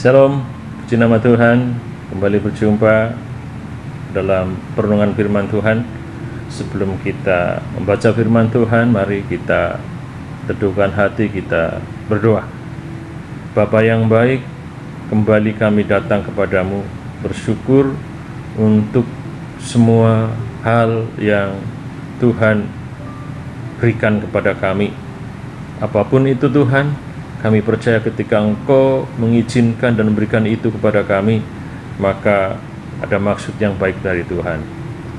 Shalom, puji nama Tuhan. Kembali berjumpa dalam perenungan firman Tuhan. Sebelum kita membaca firman Tuhan, mari kita teduhkan hati, kita berdoa. Bapa yang baik, kembali kami datang kepadamu, bersyukur untuk semua hal yang Tuhan berikan kepada kami. Apapun itu Tuhan, kami percaya ketika Engkau mengizinkan dan memberikan itu kepada kami, maka ada maksud yang baik dari Tuhan.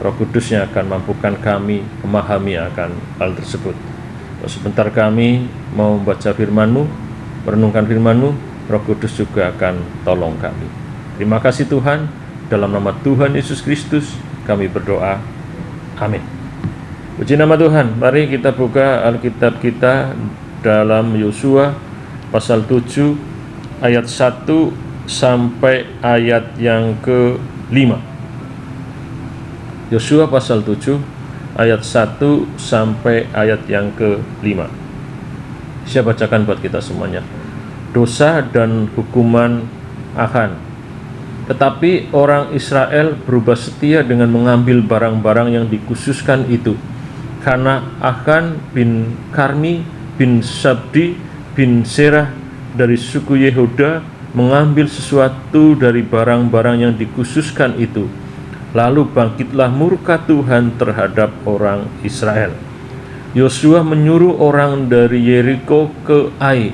Roh Kudus yang akan mampukan kami memahami akan hal tersebut. Sebentar kami mau membaca firman-Mu, merenungkan firman-Mu, Roh Kudus juga akan tolong kami. Terima kasih Tuhan, dalam nama Tuhan Yesus Kristus kami berdoa. Amin. Puji nama Tuhan. Mari kita buka Alkitab kita dalam Yosua pasal 7 ayat 1 sampai ayat yang ke-5. Yosua pasal 7 ayat 1 sampai ayat yang ke-5. Saya bacakan buat kita semuanya. Dosa dan hukuman Achan. Tetapi orang Israel berubah setia dengan mengambil barang-barang yang dikhususkan itu, karena Achan bin Karmi bin Sabdi bin Serah dari suku Yehuda mengambil sesuatu dari barang-barang yang dikhususkan itu. Lalu bangkitlah murka Tuhan terhadap orang Israel. Yosua menyuruh orang dari Yeriko ke Ai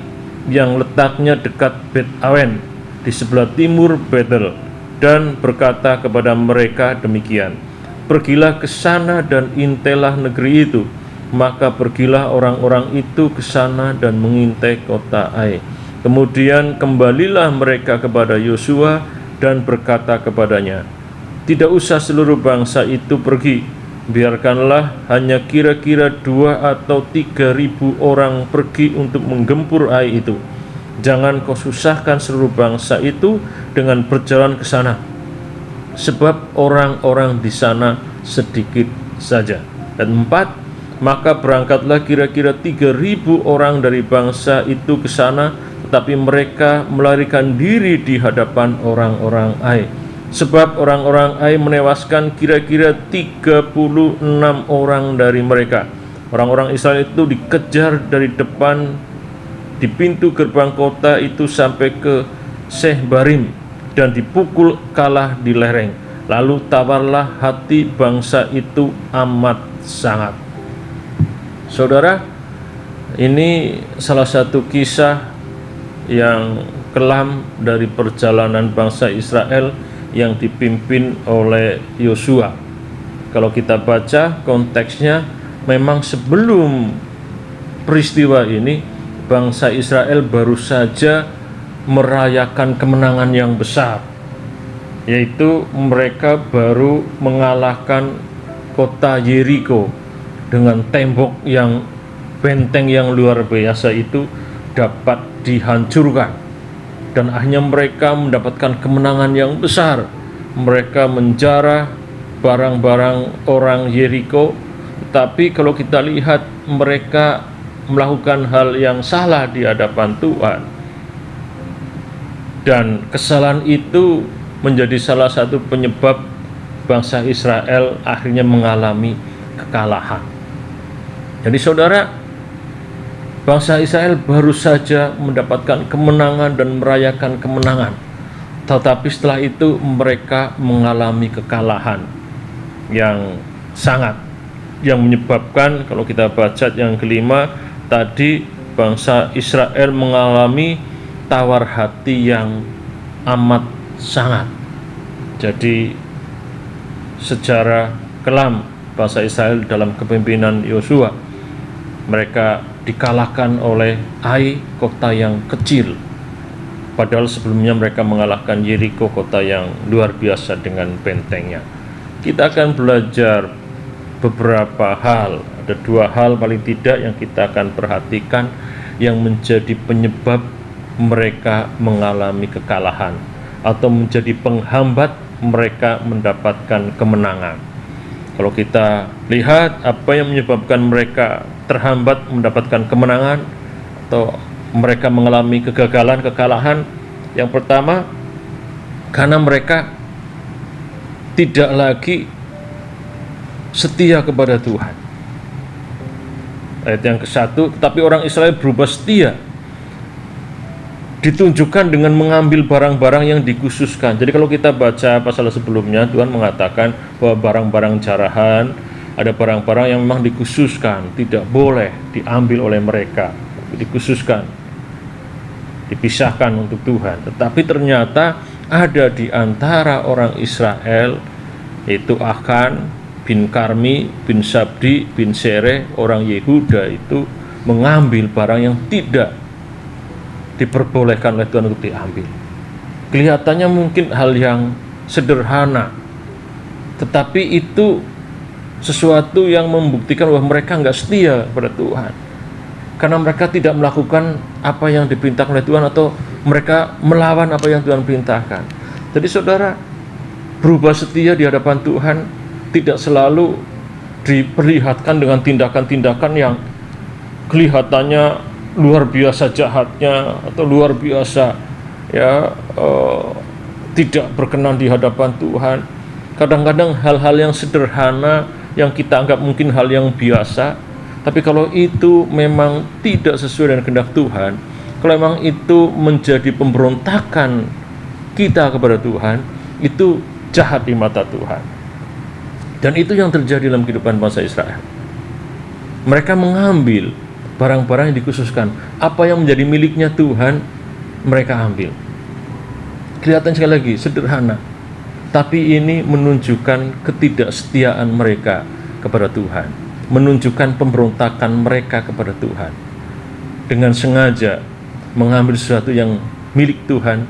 yang letaknya dekat Bet Awen di sebelah timur Betel, dan berkata kepada mereka demikian, pergilah ke sana dan intelah negeri itu. Maka pergilah orang-orang itu ke sana dan mengintai kota Ai. Kemudian kembalilah mereka kepada Yosua dan berkata kepadanya, tidak usah seluruh bangsa itu pergi, biarkanlah hanya kira-kira 2 atau 3.000 orang pergi untuk menggempur Ai itu. Jangan kau susahkan seluruh bangsa itu dengan berjalan ke sana, sebab orang-orang di sana sedikit saja. Dan 4, maka berangkatlah kira-kira 3.000 orang dari bangsa itu ke sana, tetapi mereka melarikan diri di hadapan orang-orang Ai. Sebab orang-orang Ai menewaskan kira-kira 36 orang dari mereka. Orang-orang Israel itu dikejar dari depan di pintu gerbang kota itu sampai ke Sehbarim dan dipukul kalah di lereng. Lalu tawarlah hati bangsa itu amat sangat. Saudara, ini salah satu kisah yang kelam dari perjalanan bangsa Israel yang dipimpin oleh Yosua. Kalau kita baca konteksnya, memang sebelum peristiwa ini, bangsa Israel baru saja merayakan kemenangan yang besar, yaitu mereka baru mengalahkan kota Yeriko dengan tembok yang benteng yang luar biasa itu dapat dihancurkan, dan akhirnya mereka mendapatkan kemenangan yang besar. Mereka menjarah barang-barang orang Yeriko. Tapi kalau kita lihat, mereka melakukan hal yang salah di hadapan Tuhan, dan kesalahan itu menjadi salah satu penyebab bangsa Israel akhirnya mengalami kekalahan. Jadi saudara, bangsa Israel baru saja mendapatkan kemenangan dan merayakan kemenangan, tetapi setelah itu mereka mengalami kekalahan yang sangat, yang menyebabkan, kalau kita baca yang kelima tadi, bangsa Israel mengalami tawar hati yang amat sangat. Jadi secara kelam bangsa Israel dalam kepemimpinan Yosua, mereka dikalahkan oleh Ai, kota yang kecil. Padahal sebelumnya mereka mengalahkan Yeriko, kota yang luar biasa dengan bentengnya. Kita akan belajar beberapa hal. Ada 2 hal paling tidak yang kita akan perhatikan yang menjadi penyebab mereka mengalami kekalahan atau menjadi penghambat mereka mendapatkan kemenangan. Kalau kita lihat apa yang menyebabkan mereka terhambat mendapatkan kemenangan atau mereka mengalami kegagalan, kekalahan, Yang pertama, karena mereka tidak lagi setia kepada Tuhan. Ayat yang ke-1, tetapi orang Israel berubah setia, ditunjukkan dengan mengambil barang-barang yang dikhususkan. Jadi kalau kita baca pasal sebelumnya, Tuhan mengatakan bahwa barang-barang jarahan, ada barang-barang yang memang dikhususkan, tidak boleh diambil oleh mereka, dikhususkan, dipisahkan untuk Tuhan. Tetapi ternyata ada di antara orang Israel, yaitu Achan bin Karmi bin Sabdi bin Sereh, orang Yehuda itu mengambil barang yang tidak diperbolehkan oleh Tuhan untuk diambil. Kelihatannya mungkin hal yang sederhana, tetapi itu sesuatu yang membuktikan bahwa mereka nggak setia pada Tuhan, karena mereka tidak melakukan apa yang diperintahkan oleh Tuhan, atau mereka melawan apa yang Tuhan perintahkan. Jadi saudara, berubah setia di hadapan Tuhan tidak selalu diperlihatkan dengan tindakan-tindakan yang kelihatannya luar biasa jahatnya atau luar biasa tidak berkenan di hadapan Tuhan. Kadang-kadang hal-hal yang sederhana yang kita anggap mungkin hal yang biasa, tapi kalau itu memang tidak sesuai dengan kehendak Tuhan, kalau memang itu menjadi pemberontakan kita kepada Tuhan, itu jahat di mata Tuhan. Dan itu yang terjadi dalam kehidupan bangsa Israel. Mereka mengambil barang-barang yang dikhususkan. Apa yang menjadi miliknya Tuhan, mereka ambil. Kelihatan sekali lagi, sederhana. Tapi ini menunjukkan ketidaksetiaan mereka kepada Tuhan, menunjukkan pemberontakan mereka kepada Tuhan. Dengan sengaja mengambil sesuatu yang milik Tuhan,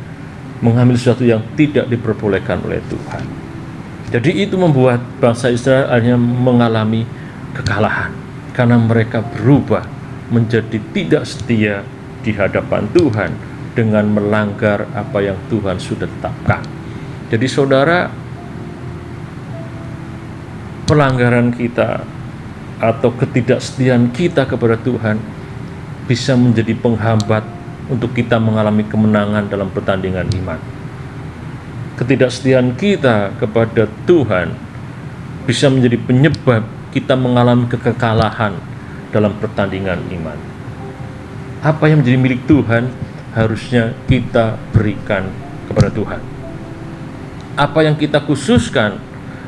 mengambil sesuatu yang tidak diperbolehkan oleh Tuhan. Jadi itu membuat bangsa Israel akhirnya mengalami kekalahan, karena mereka berubah menjadi tidak setia di hadapan Tuhan dengan melanggar apa yang Tuhan sudah tetapkan. Jadi saudara, pelanggaran kita atau ketidaksetiaan kita kepada Tuhan bisa menjadi penghambat untuk kita mengalami kemenangan dalam pertandingan iman. Ketidaksetiaan kita kepada Tuhan bisa menjadi penyebab kita mengalami kekalahan dalam pertandingan iman. Apa yang menjadi milik Tuhan harusnya kita berikan kepada Tuhan. Apa yang kita khususkan,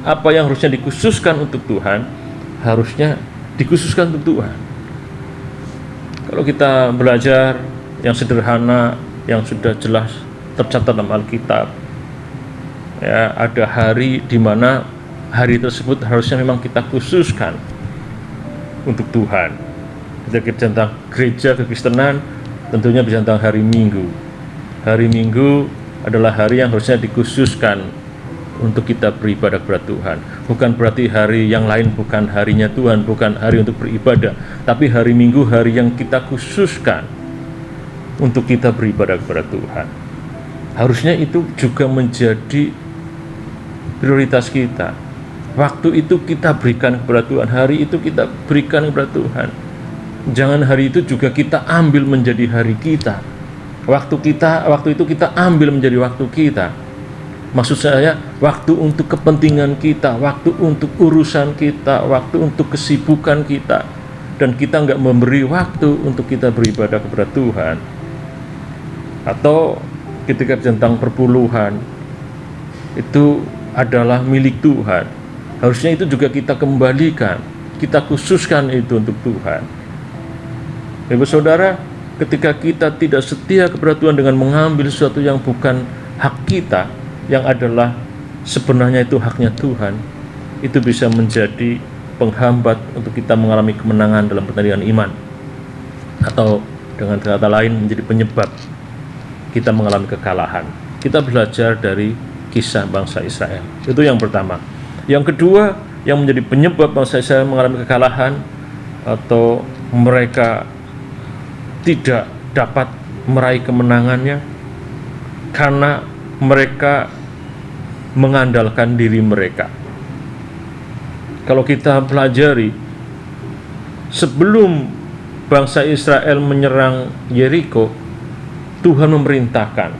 apa yang harusnya dikhususkan untuk Tuhan, harusnya dikhususkan untuk Tuhan. Kalau kita belajar yang sederhana, yang sudah jelas tercatat dalam Alkitab, ya, ada hari di mana hari tersebut harusnya memang kita khususkan untuk Tuhan. Kita bicara tentang gereja kekristenan, tentunya bisa tentang hari Minggu. Hari Minggu adalah hari yang harusnya dikhususkan untuk kita beribadah kepada Tuhan. Bukan berarti hari yang lain bukan harinya Tuhan, bukan hari untuk beribadah, tapi hari Minggu hari yang kita khususkan untuk kita beribadah kepada Tuhan. Harusnya itu juga menjadi prioritas kita. Waktu itu kita berikan kepada Tuhan, hari itu kita berikan kepada Tuhan. Jangan hari itu juga kita ambil menjadi hari kita. Waktu itu kita ambil menjadi waktu kita. Maksud saya, waktu untuk kepentingan kita, waktu untuk urusan kita, waktu untuk kesibukan kita, dan kita nggak memberi waktu untuk kita beribadah kepada Tuhan. Atau ketika tentang perpuluhan, itu adalah milik Tuhan. Harusnya itu juga kita kembalikan, kita khususkan itu untuk Tuhan. Ibu saudara, ketika kita tidak setia kepada Tuhan dengan mengambil sesuatu yang bukan hak kita, yang adalah sebenarnya itu haknya Tuhan, itu bisa menjadi penghambat untuk kita mengalami kemenangan dalam pertandingan iman, atau dengan kata lain menjadi penyebab kita mengalami kekalahan. Kita belajar dari kisah bangsa Israel. Itu yang pertama. Yang kedua, yang menjadi penyebab bangsa Israel mengalami kekalahan atau mereka tidak dapat meraih kemenangannya, karena mereka mengandalkan diri mereka. Kalau kita pelajari, sebelum bangsa Israel menyerang Yeriko, Tuhan memerintahkan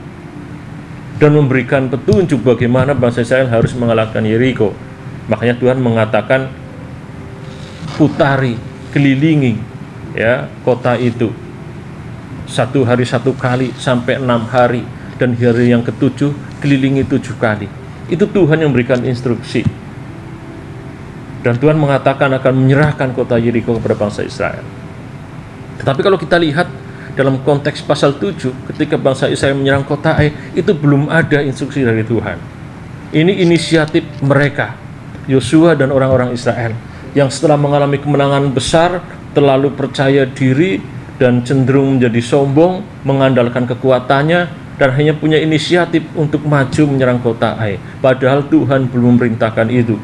dan memberikan petunjuk bagaimana bangsa Israel harus mengalahkan Yeriko. Makanya Tuhan mengatakan putari, kelilingi ya kota itu 1 hari 1 kali sampai 6 hari, dan hari yang ke-7 kelilingi 7 kali. Itu Tuhan yang memberikan instruksi. Dan Tuhan mengatakan akan menyerahkan kota Yeriko kepada bangsa Israel. Tetapi kalau kita lihat dalam konteks pasal 7, ketika bangsa Israel menyerang kota Ai, itu belum ada instruksi dari Tuhan. Ini inisiatif mereka, Yosua dan orang-orang Israel, yang setelah mengalami kemenangan besar, terlalu percaya diri dan cenderung menjadi sombong, mengandalkan kekuatannya, dan hanya punya inisiatif untuk maju menyerang kota Ai. Padahal Tuhan belum memerintahkan itu.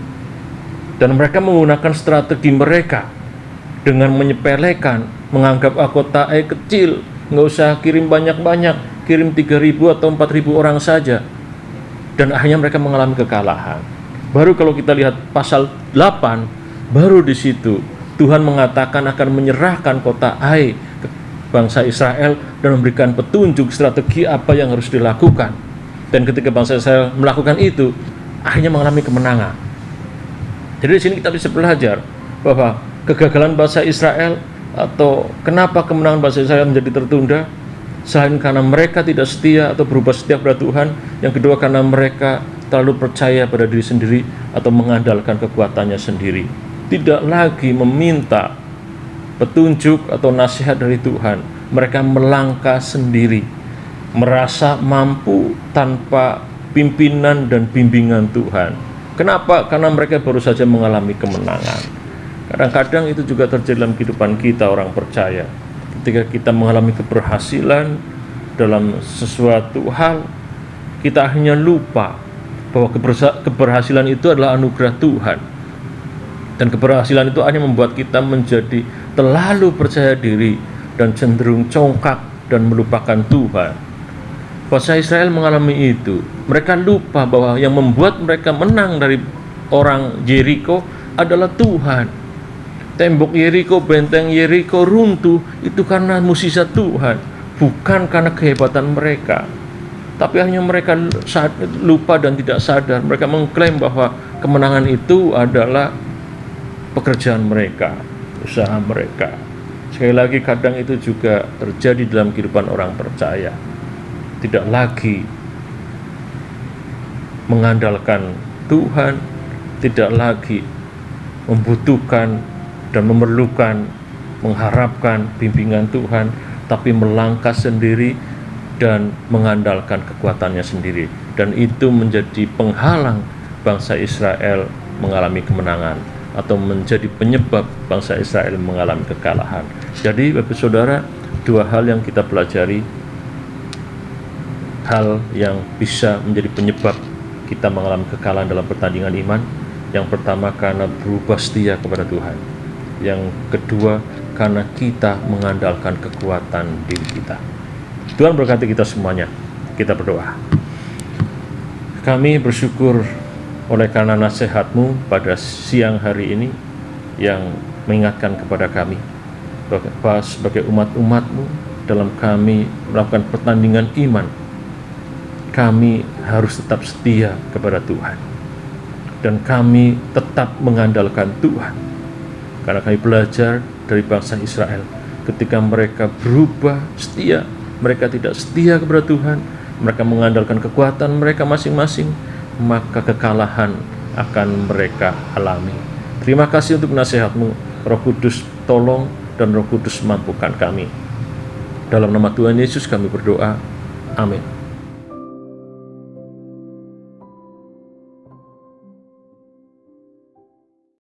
Dan mereka menggunakan strategi mereka dengan menyepelekan, menganggap kota Ai kecil, nggak usah kirim banyak-banyak, kirim 3.000 atau 4.000 orang saja. Dan akhirnya mereka mengalami kekalahan. Baru kalau kita lihat pasal 8, baru di situ Tuhan mengatakan akan menyerahkan kota Ai ke bangsa Israel dan memberikan petunjuk strategi apa yang harus dilakukan. Dan ketika bangsa Israel melakukan itu, akhirnya mengalami kemenangan. Jadi di sini kita bisa belajar bahwa kegagalan bangsa Israel atau kenapa kemenangan bangsa Israel menjadi tertunda, selain karena mereka tidak setia atau berubah setia kepada Tuhan, yang kedua karena mereka terlalu percaya pada diri sendiri atau mengandalkan kekuatannya sendiri, tidak lagi meminta petunjuk atau nasihat dari Tuhan. Mereka melangkah sendiri, merasa mampu tanpa pimpinan dan bimbingan Tuhan. Kenapa? Karena mereka baru saja mengalami kemenangan. Kadang-kadang itu juga terjadi dalam kehidupan kita orang percaya. Ketika kita mengalami keberhasilan dalam sesuatu hal, kita hanya lupa bahwa keberhasilan itu adalah anugerah Tuhan. Dan keberhasilan itu hanya membuat kita menjadi terlalu percaya diri dan cenderung congkak dan melupakan Tuhan. Bangsa Israel mengalami itu. Mereka lupa bahwa yang membuat mereka menang dari orang Yeriko adalah Tuhan. Tembok Yeriko, benteng Yeriko runtuh itu karena mukjizat Tuhan, bukan karena kehebatan mereka. Tapi hanya mereka lupa dan tidak sadar. Mereka mengklaim bahwa kemenangan itu adalah pekerjaan mereka, usaha mereka. Sekali lagi, kadang itu juga terjadi dalam kehidupan orang percaya. Tidak lagi mengandalkan Tuhan, tidak lagi membutuhkan dan memerlukan, mengharapkan bimbingan Tuhan, tapi melangkah sendiri dan mengandalkan kekuatannya sendiri. Dan itu menjadi penghalang bangsa Israel mengalami kemenangan, atau menjadi penyebab bangsa Israel mengalami kekalahan. Jadi Bapak Saudara, dua hal yang kita pelajari, hal yang bisa menjadi penyebab kita mengalami kekalahan dalam pertandingan iman. Yang pertama, karena berubah setia kepada Tuhan. Yang kedua, karena kita mengandalkan kekuatan diri kita. Tuhan berkati kita semuanya. Kita berdoa. Kami bersyukur oleh karena nasihat-Mu pada siang hari ini yang mengingatkan kepada kami bahwa sebagai umat-umat-Mu, dalam kami melakukan pertandingan iman, kami harus tetap setia kepada Tuhan, dan kami tetap mengandalkan Tuhan. Karena kami belajar dari bangsa Israel, ketika mereka berubah setia, mereka tidak setia kepada Tuhan, mereka mengandalkan kekuatan mereka masing-masing, maka kekalahan akan mereka alami. Terima kasih untuk nasihat-Mu. Roh Kudus tolong, dan Roh Kudus mampukan kami. Dalam nama Tuhan Yesus kami berdoa. Amin.